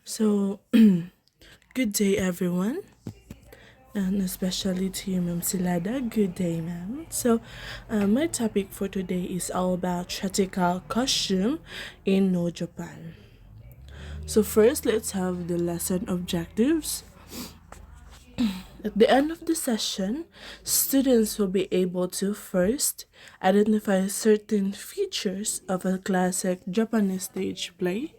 So, good day, everyone, and especially to you, Ma'am Silada. Good day, ma'am. So, my topic for today is all about theatrical costume in No Japan. So, first, let's have the lesson objectives. At the end of the session, students will be able to first identify certain features of a classic Japanese stage play.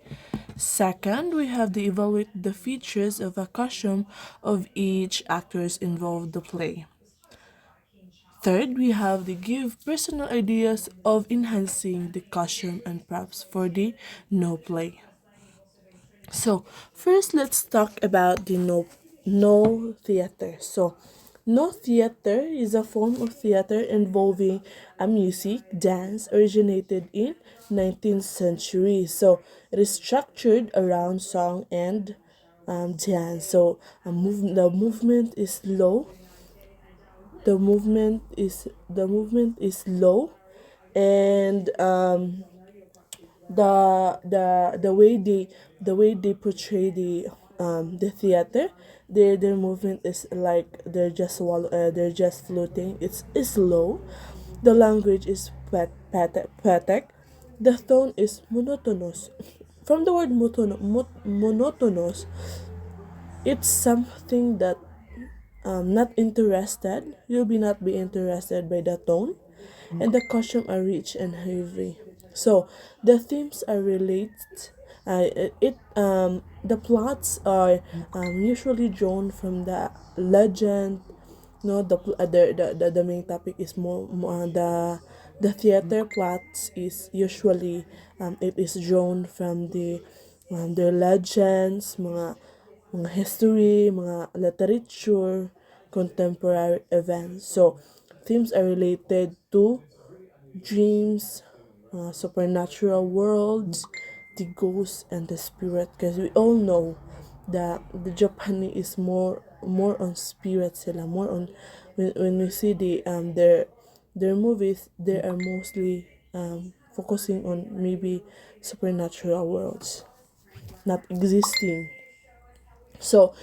Second, we have to evaluate the features of a costume of each actors involved in the play. Third, we have to give personal ideas of enhancing the costume and props for the no play. So first, let's talk about the no theater. So no theater is a form of theater involving a music dance originated in 19th century. So it is structured around song and dance. So the movement is slow. The movement is low, and the way they portray the theater, their movement is like they're just floating. It's low. The language is pathetic. The tone is monotonous. From the word monotonous, it's something that not interested. You'll be not be interested by the tone, and the costume are rich and heavy. So the themes are related. The plots are usually drawn from the legend. No, the main topic is more the theater plots is usually it is drawn from the legends, mga history, mga literature, contemporary events. So themes are related to dreams, supernatural worlds, the ghosts and the spirit. Because we all know that the Japanese is more on spirit sila, more on when we see their movies, they are mostly focusing on maybe supernatural worlds not existing. So,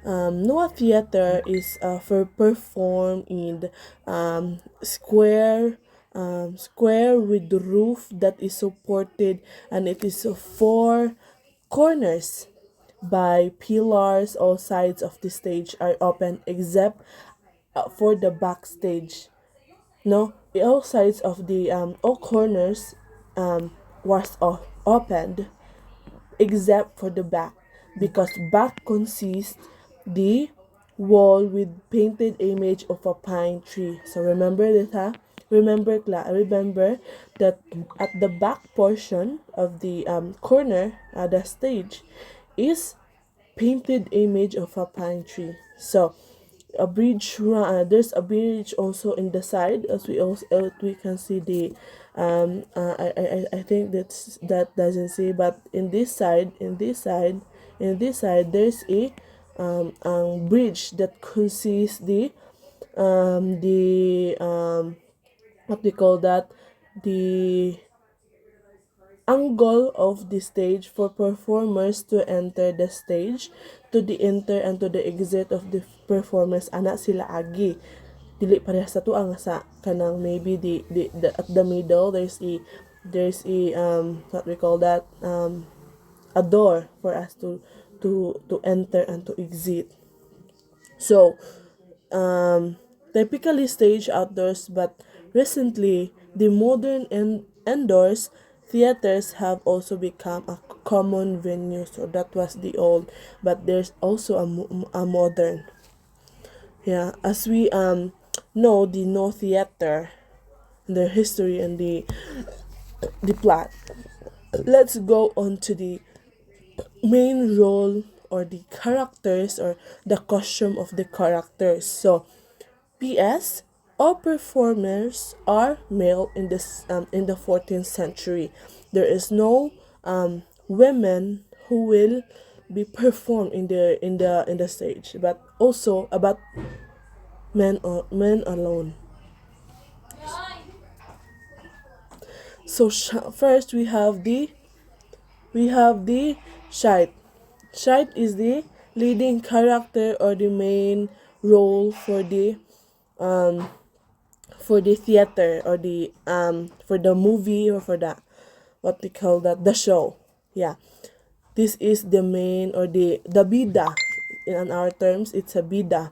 Noah Theater is for perform in square with the roof that is supported, and it is four corners by pillars. All sides of the stage are open except for the backstage. No, all sides of the all corners was opened except for the back, because back consists the wall with painted image of a pine tree. So remember this, ha? Remember that at the back portion of the corner, the stage, is painted image of a pine tree. So there's a bridge also in the side, as we can see the I think that doesn't see, but in this side there's a bridge that consists the what they call that, the angle of the stage for performers to enter the stage, to the enter and to the exit of the performers. Ana sila agi, dili parehas sa tuang sa kanang maybe the at the middle there's a what we call that, a door for us to enter and to exit. So typically staged outdoors, but recently the modern and indoors theaters have also become a common venue. So that was the old, but there's also a modern. Yeah, as we know the no theater, their history and the plot. Let's go on to the main role or the characters or the costume of the characters. So P.S. All performers are male in the 14th century. There is no women who will be performed in the stage, but also about men alone. So first we have the Shite. Shite is the leading character or the main role for the theater, or the for the movie, or for the what they call that, the show. Yeah, this is the main, or the bida. In our terms, it's a bida.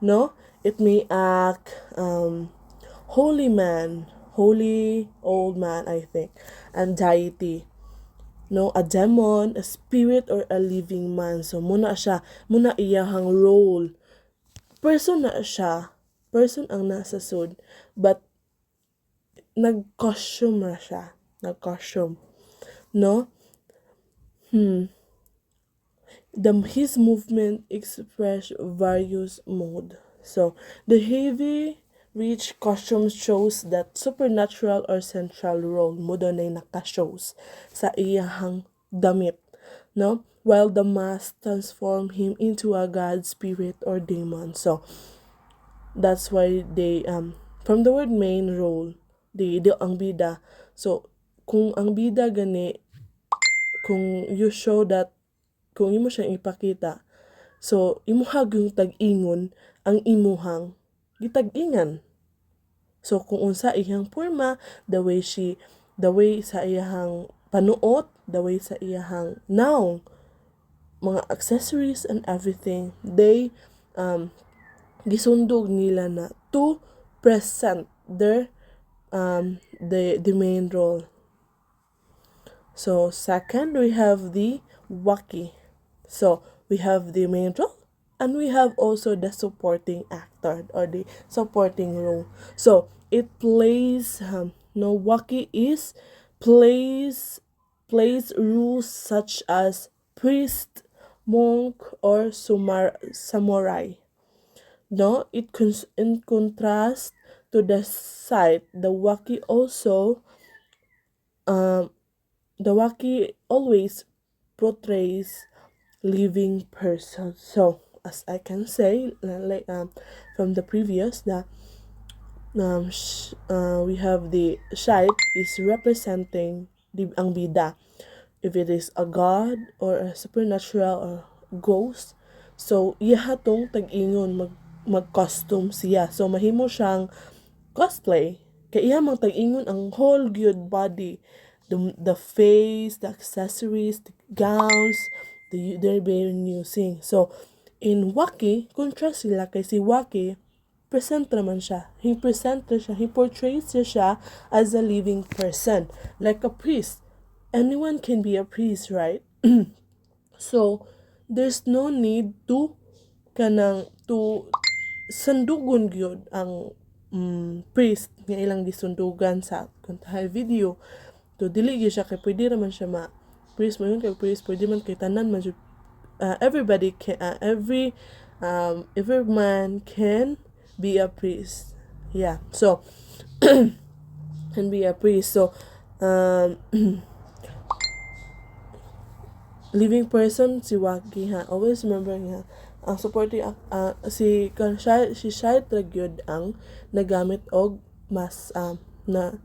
No, it may act holy man, holy old man, I think, and deity. No, a demon, a spirit, or a living man. So muna iyahang role. Person na siya, person ang nasa sud, but nag-costume na siya, nag-costume, no? His movement express various mode. So the heavy rich costume shows that supernatural or central role mo doon ay naka-shows sa iyahang damit, no? While the mask transform him into a god, spirit, or demon. So that's why they from the word main role, the ang bida. So kung ang bida gani, kung you show that, kung imo siyang ipakita, so imuhag yung tag-ingon ang imuhang gitag-ingan. So kung unsa iyang porma, the way sa iyahang panuot, the way sa iyahang naong, mga accessories and everything, they gisundog nila na to present the main role. So second, we have the waki. So we have the main role, and we have also the supporting actor, or the supporting role. So it plays no, waki is plays rules such as priest, monk, or samurai. No, in contrast to the side, the waki always portrays living person. So as I can say, like from the previous, that we have the shape is representing ang bida. If it is a god or a supernatural or ghost, so iya tong tag-ingon mag-costume siya. So mahimo siyang cosplay. Kaya iya mang tag-ingon ang whole good body, the face, the accessories, the gowns, they're being using. So in Waki, contrast sila, kay si Waki present naman siya. He portrays siya as a living person, like a priest. Anyone can be a priest, right? So there's no need to sandugon gyud ang priest nga ilang gisundugan sa kuntahay video. To dili gyud siya, kay pwede raman siya priest mo yun, kay priest pwede man kay tanan man everybody can every man can be a priest. Yeah, so can be a priest. So living person si Waki, ha. Always remember nga ang supporting si Shai Tragyod ang nagamit og na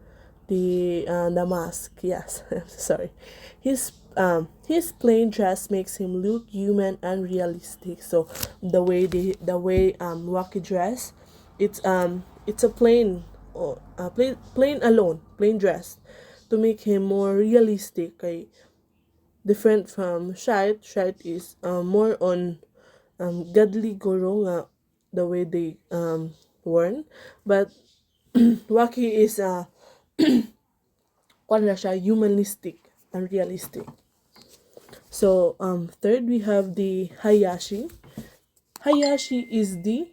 the mask. Yes, sorry. His plain dress makes him look human and realistic. So the way Waki dress, it's a plain, or plain dress, to make him more realistic. Kay different from Shite. Shite is more on godly guro nga, the way they worn, but Waki is na siya, humanistic and realistic. So third, we have the Hayashi. Hayashi is the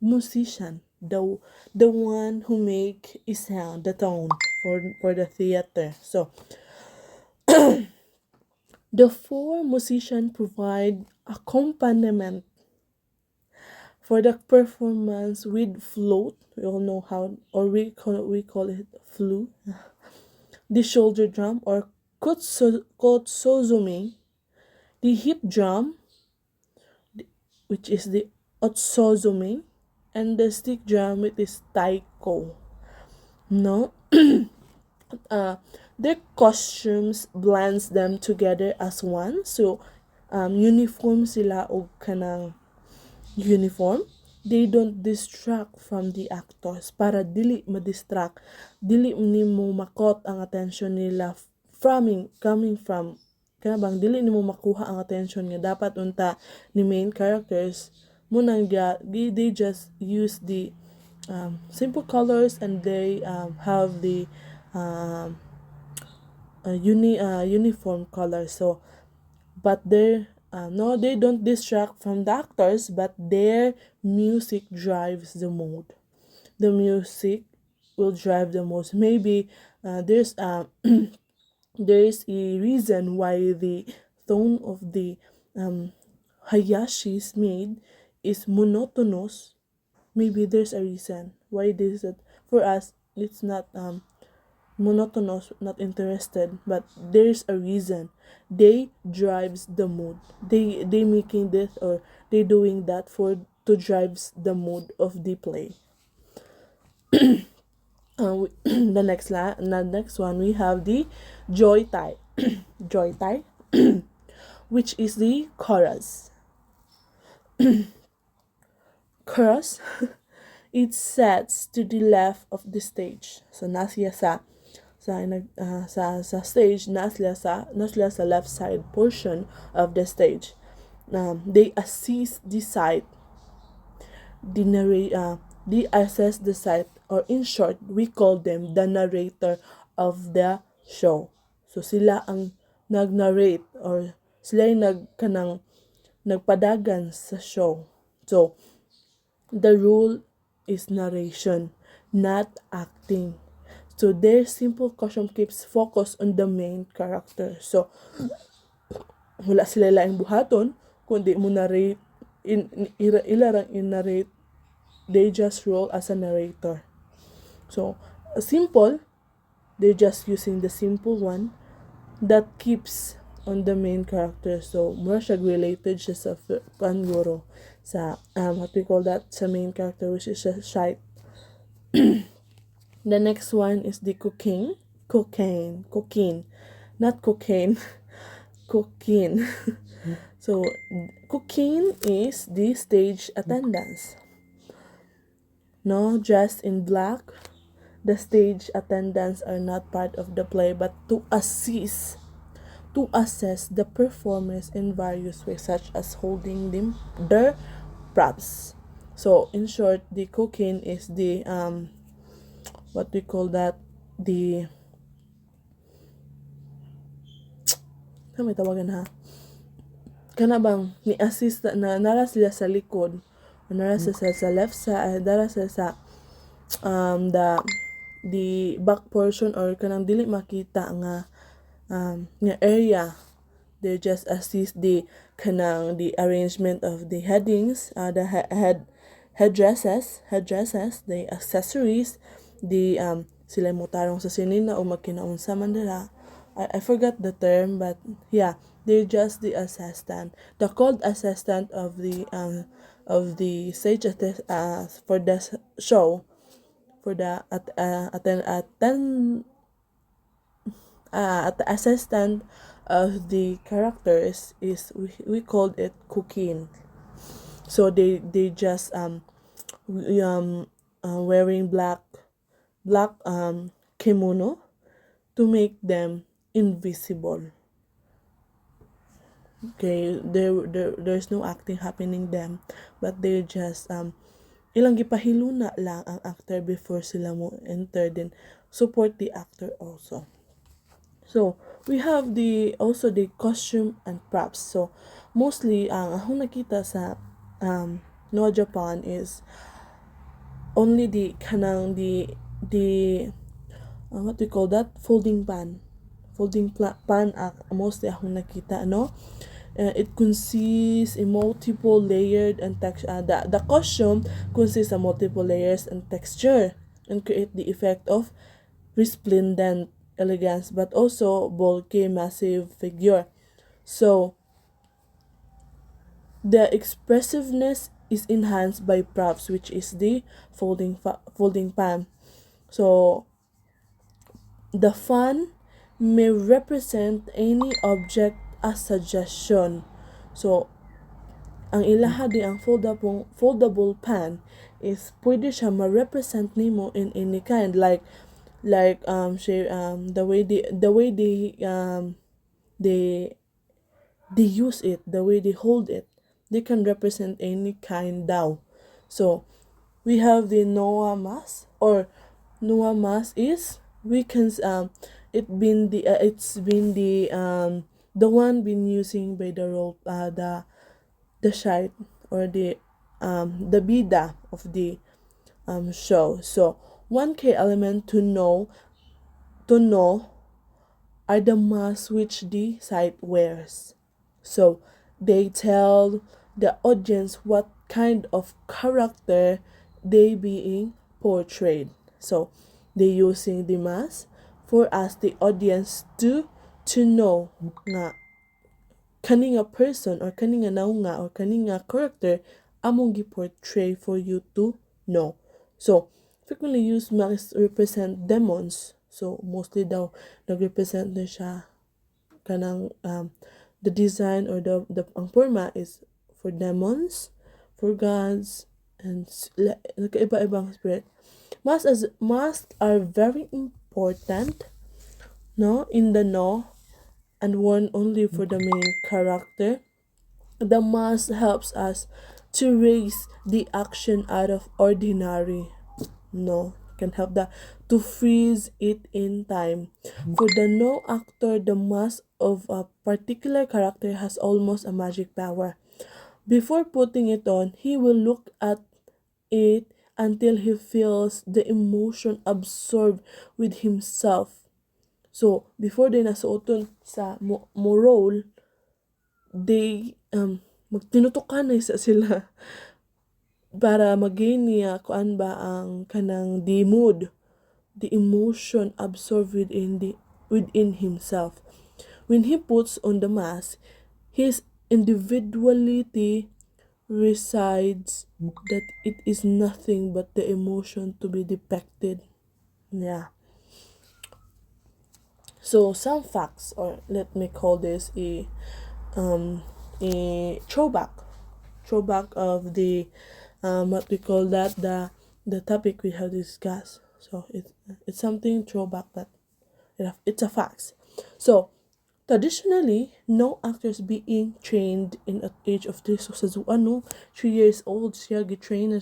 musician, the one who make a sound, the tone for the theater. So the four musicians provide accompaniment for the performance with float. We all know how, or we call it flute, the shoulder drum, or Kotsuzumi, the hip drum, which is the Otsuzumi, and the stick drum, which is Taiko. No, uh, their costumes blends them together as one. So, uniform sila o kanang uniform. They don't distract from the actors para dili ma-distract, dili nimo makot ang attention nila coming from kanabang dili nimo makuha ang attention nga dapat unta ni main characters muna they just use the simple colors, and they have the um, uniform color. So, but no, they don't distract from the actors, but their music drives the mood. The music will drive the most. Maybe there's there's a reason why the tone of the Hayashi's made is monotonous. Maybe there's a reason why this is for us. It's not monotonous, not interested, but there's a reason. They drives the mood. They making this, or they doing that for to drives the mood of the play. The next one we have the joy tie. Joy tie, which is the chorus. Chorus, it sets to the left of the stage. So nasiya sa stage, nasiya sa left side portion of the stage. They assess the site, they assess the site, or in short, we call them the narrator of the show. So sila ang nag-narrate, or sila yung nagpadagan sa show. So the rule is narration, not acting. So their simple costume keeps focus on the main character. So wala sila laing buhaton kundi mo narrate ilarang in-narrate. They just roll as a narrator. So simple, they're just using the simple one that keeps on the main character. So mura siya related siya sa pangguro sa what we call that, sa main character, which is a shite. The next one is the cocaine, not cocaine, cocaine. So cocaine is the stage attendance. No, dressed in black, the stage attendants are not part of the play, but to assess the performers in various ways, such as holding their props. So in short, the cocaine is the what we call that, the may tawagan ha, kanabang ni assist na nara sila sa likod, nara sila sa left side, nara sila sa the back portion, or kanang dili makita nga area. They just assist the kanang the arrangement of the headings, the headdresses, the accessories, the sila mo tarong sa sinina o magkinaunsa man dira. I forgot the term, but yeah, they're just the assistant, the called assistant of the stage for the show, for the assistant of the characters is we called it cooking. So they just wearing black kimono to make them invisible. Okay, there's no acting happening them, but they're just ilang gipahiluna lang ang actor before sila mo enter, then support the actor also. So we have also the costume and props. So mostly ang akong nakita sa Noah Japan is only the kanang the what we call that, folding pan mostly akong nakita, no. It consists in multiple layered and the costume consists of multiple layers and texture, and create the effect of resplendent elegance, but also bulky, massive figure. So the expressiveness is enhanced by props, which is the folding pan. So the fan may represent any object as suggestion. So ang ilaha di ang foldable pan is pwede siya ma-represent nimo in any kind, they they use it, the way they hold it, they can represent any kind daw. So we have the Noah mask, or Noah mask is, we can it's been the one been using by the role the shite, or the bida of the show. So one key element to know are the masks which the site wears. So they tell the audience what kind of character they being portrayed. So they using the mask for us the audience to know nga kaning a person, or kaning a naunga, or kaning a character among gi-portray for you to know. So frequently used masks represent demons. So mostly daw nag-represent na siya kanang the design, or the ang forma is for demons, for gods, and nagkaiba-ibang spirit. Masks are very important, no, in the no, and worn only for the main character. The mask helps us to raise the action out of ordinary. No, can help that to freeze it in time. For the no actor, the mask of a particular character has almost a magic power. Before putting it on, he will look at it until he feels the emotion absorbed with himself. So, before they nasuoton sa mo role, they magtinutukan na isa sila para magain niya kuan ba ang kanang the mood, the emotion absorbed within himself. When he puts on the mask, his individuality resides, that it is nothing but the emotion to be depicted. Yeah. So some facts, or let me call this a throwback of the what we call that, the topic we have discussed. So it's something throwback, that it's a fact. So traditionally, no actors being trained in at age of 3. So sa 3 years old siya, gitrain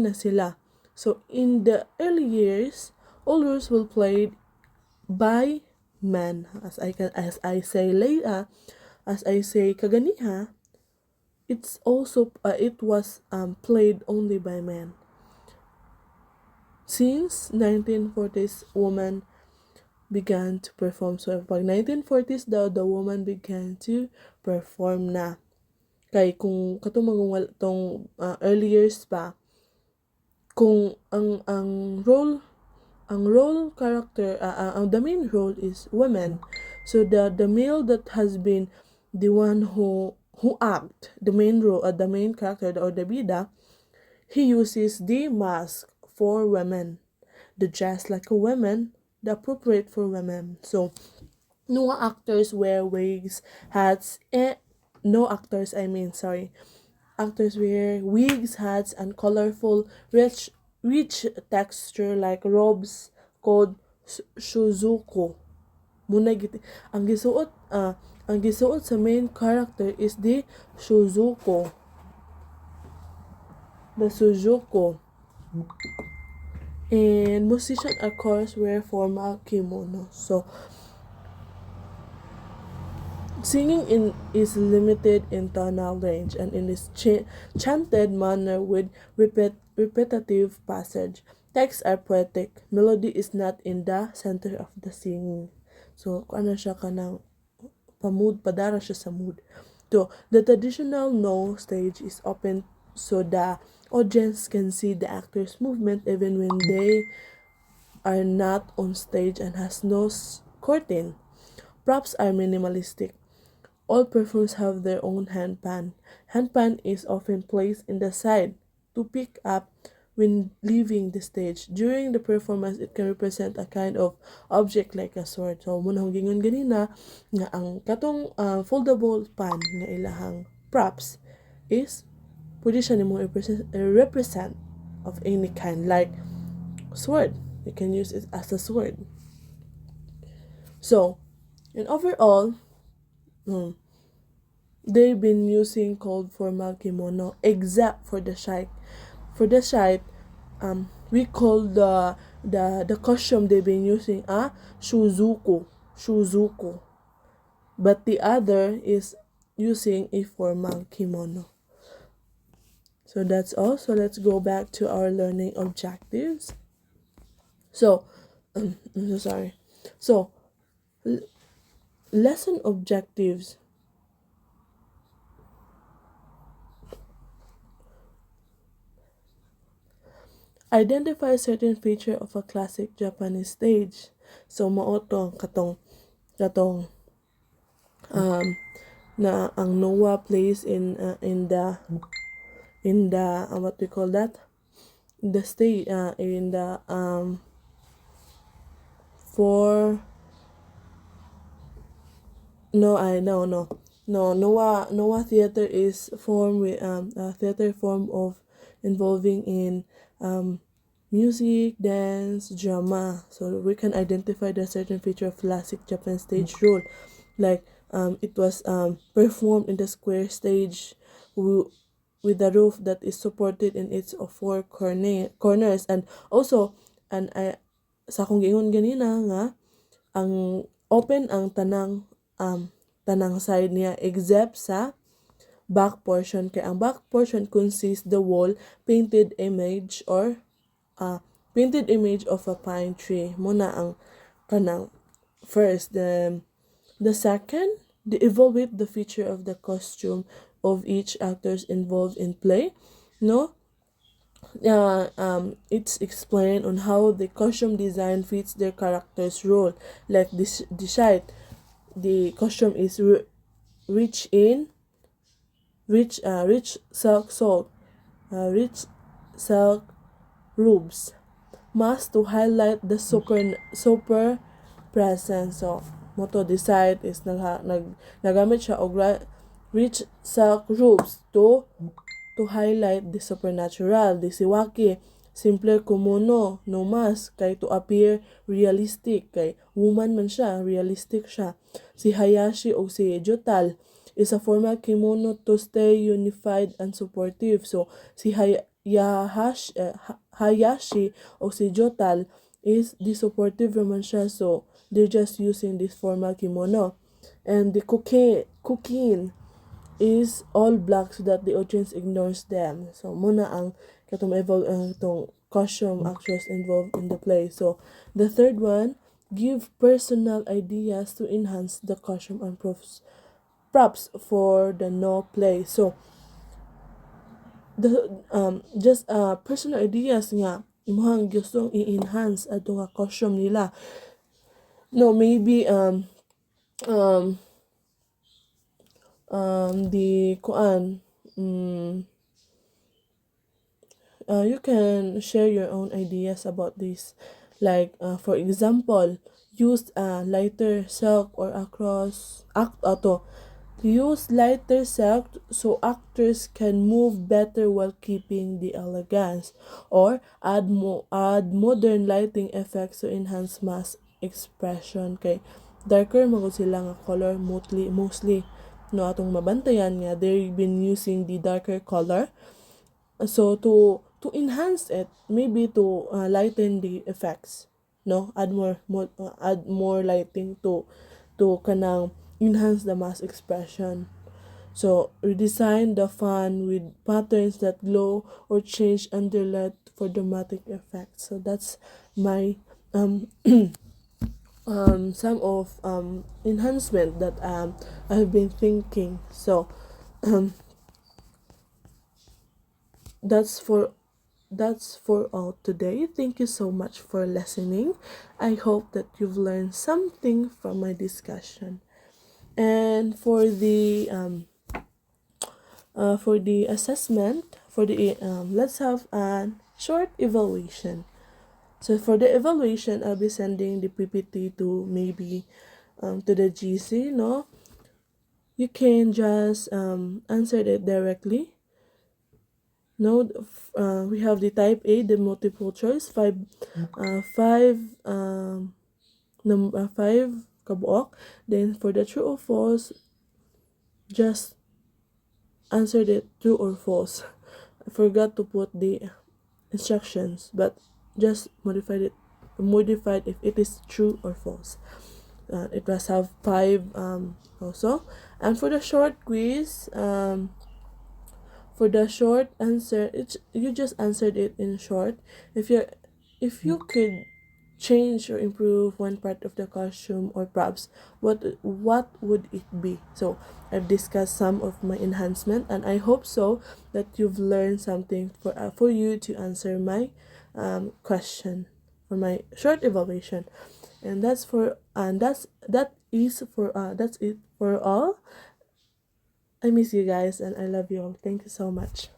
na sila. So in the early years, all roles were played by men. As I say kaganiha, it was played only by men. Since 1940s, women began to perform. So pag 1940s daw, the woman began to perform na. Kay kung katong tong early years pa, kung ang role character, the main role is women. So the male that has been the one who act the main role, the main character, or the bida, he uses the mask for women, the dress like a woman, the appropriate for women. So no actors wear wigs, hats, no actors, I mean, sorry. Actors wear wigs, hats, and colorful, rich texture like robes called shuzuko. Ang gisuot sa main character is the shuzuko. The suzuko. And musicians, of course, wear formal kimono. So singing is limited in tonal range and in this chanted manner with repetitive passage. Texts are poetic. Melody is not in the center of the singing. So, ano siya kanang padara siya sa mood. So, the traditional no stage is open so the audience can see the actor's movement even when they are not on stage and has no curtain. Props are minimalistic. All performers have their own handpan. Handpan is often placed in the side to pick up when leaving the stage. During the performance, it can represent a kind of object like a sword. So, muna gingon ganina nga ang katong foldable pan nga ilahang props is pwede siya nimo represent of any kind like sword. You can use it as a sword. So, in overall, they've been using cold formal kimono except for the shite. For the shite, we call the costume they've been using shuzuku. But the other is using a formal kimono. So that's all. So let's go back to our learning objectives. So, I'm so sorry. So, lesson objectives. Identify certain feature of a classic Japanese stage. So, mao to katong na ang Noah plays in the what we call that, the stage in the for no I no Noah theater is formed with a theater form of involving in music, dance, drama. So we can identify the certain feature of classic Japan stage role, like it was performed in the square stage with the roof that is supported in its four corners, and also and sa akong giingon ganina nga ang open ang tanang side niya except sa back portion, kay ang back portion consists the wall painted image or painted image of a pine tree. Muna ang kanang first. The second, they evaluate the feature of the costume of each actors involved in play. No, it's explained on how the costume design fits their character's role. Like this, the costume is rich in rich silk robes, mask to highlight the super presence. So, moto decide is nagamit siya og rich silk robes to highlight the supernatural. Di si Waki, simpler kumuno, no mask, kay to appear realistic. Kay woman man siya, realistic siya. Si Hayashi o si Jotal is a formal kimono to stay unified and supportive. So, si Hayashi o si Jotal is the supportive naman siya. So, they're just using this formal kimono. And the cooking is all black so that the audience ignores them. So, muna ang itong costume actors involved in the play. So, the third one, give personal ideas to enhance the costume and props for the no play. So, the just personal ideas nga imong gustong i-enhance ato nga costume nila. No, maybe the kuan you can share your own ideas about this, like for example, use lighter silk or use lighter silk so actors can move better while keeping the elegance, or add modern lighting effects to enhance mass expression. Kay darker magud sila nga color mostly no atong mabantayan nga they've been using the darker color. So to enhance it, maybe to lighten the effects, no, add more lighting to kanang enhance the mass expression. So redesign the fan with patterns that glow or change underlight for dramatic effects. So that's my some of enhancement that I've been thinking. So that's for that's for all today. Thank you so much for listening. I hope that you've learned something from my discussion. And for the assessment, for the let's have a short evaluation. So for the evaluation, I'll be sending the PPT to maybe to the GC. No, you can just answer it directly. No, we have the type A, the multiple choice, five number five kabuok. Then for the true or false, just answered it true or false. I forgot to put the instructions, but just modified if it is true or false. It must have five also. And for the short quiz, for the short answer, it's you just answered it in short. If you could change or improve one part of the costume or props, what would it be? So I've discussed some of my enhancement, and I hope so that you've learned something for you to answer my question for my short evaluation. And that's it for all. I miss you guys and I love you all. Thank you so much.